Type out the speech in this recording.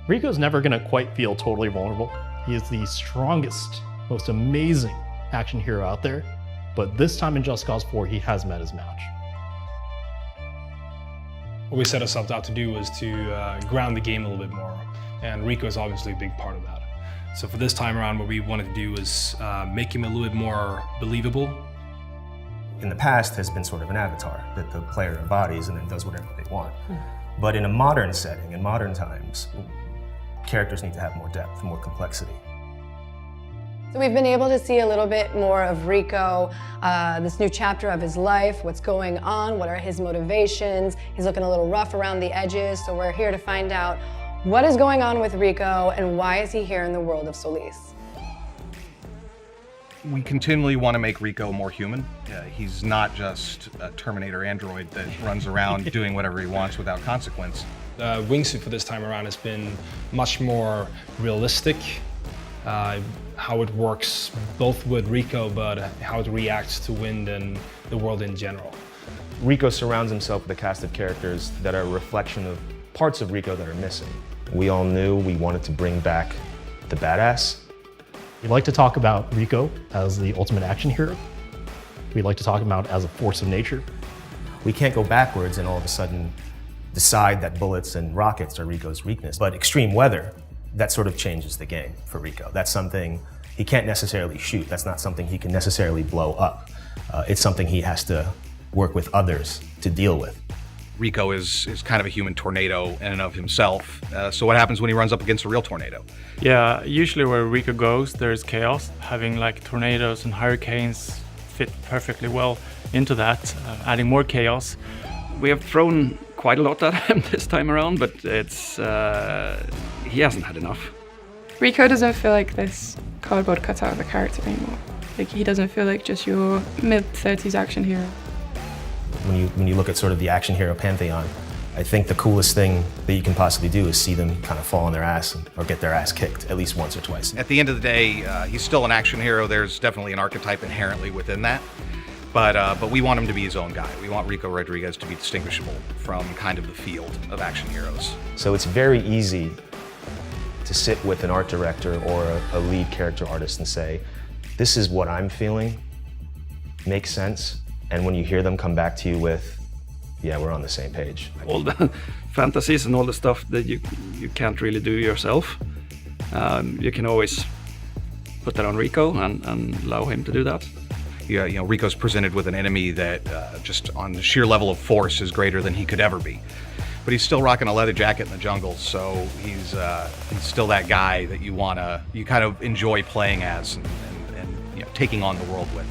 Rico's never gonna quite feel totally vulnerable. He is the strongest, most amazing action hero out there, but this time in Just Cause 4, he has met his match. What we set ourselves out to do was to ground the game a little bit more, and Rico is obviously a big part of that. So for this time around, what we wanted to do was make him a little bit more believable. In the past has been sort of an avatar that the player embodies and then does whatever they want. But in a modern setting, in modern times, characters need to have more depth, more complexity. So we've been able to see a little bit more of Rico, this new chapter of his life, what's going on, what are his motivations. He's looking a little rough around the edges, so we're here to find out what is going on with Rico and why is he here in the world of Solis. We continually want to make Rico more human. He's not just a Terminator android that runs around doing whatever he wants without consequence. The wingsuit for this time around has been much more realistic. How it works both with Rico, but how it reacts to wind and the world in general. Rico surrounds himself with a cast of characters that are a reflection of parts of Rico that are missing. We all knew we wanted to bring back the badass. We like to talk about Rico as the ultimate action hero. We like to talk about as a force of nature. We can't go backwards and all of a sudden decide that bullets and rockets are Rico's weakness. But extreme weather, that sort of changes the game for Rico. That's something he can't necessarily shoot. That's not something he can necessarily blow up. It's something he has to work with others to deal with. Rico is kind of a human tornado in and of himself. So what happens when he runs up against a real tornado? Yeah, usually where Rico goes, there's chaos. Having like tornadoes and hurricanes fit perfectly well into that, adding more chaos. We have thrown quite a lot at him this time around, but it's he hasn't had enough. Rico doesn't feel like this cardboard cutout of a character anymore. Like, he doesn't feel like just your mid-30s action hero. When you look at sort of the action hero pantheon, I think the coolest thing that you can possibly do is see them kind of fall on their ass or get their ass kicked at least once or twice. At the end of the day, he's still an action hero. There's definitely an archetype inherently within that. But we want him to be his own guy. We want Rico Rodriguez to be distinguishable from kind of the field of action heroes. So it's very easy to sit with an art director or a lead character artist and say, this is what I'm feeling, makes sense. And when you hear them come back to you with, yeah, we're on the same page. All the fantasies and all the stuff that you can't really do yourself, you can always put that on Rico and allow him to do that. Yeah, you know, Rico's presented with an enemy that just on the sheer level of force is greater than he could ever be. But he's still rocking a leather jacket in the jungle, so he's still that guy that you kind of enjoy playing as and you know, taking on the world with.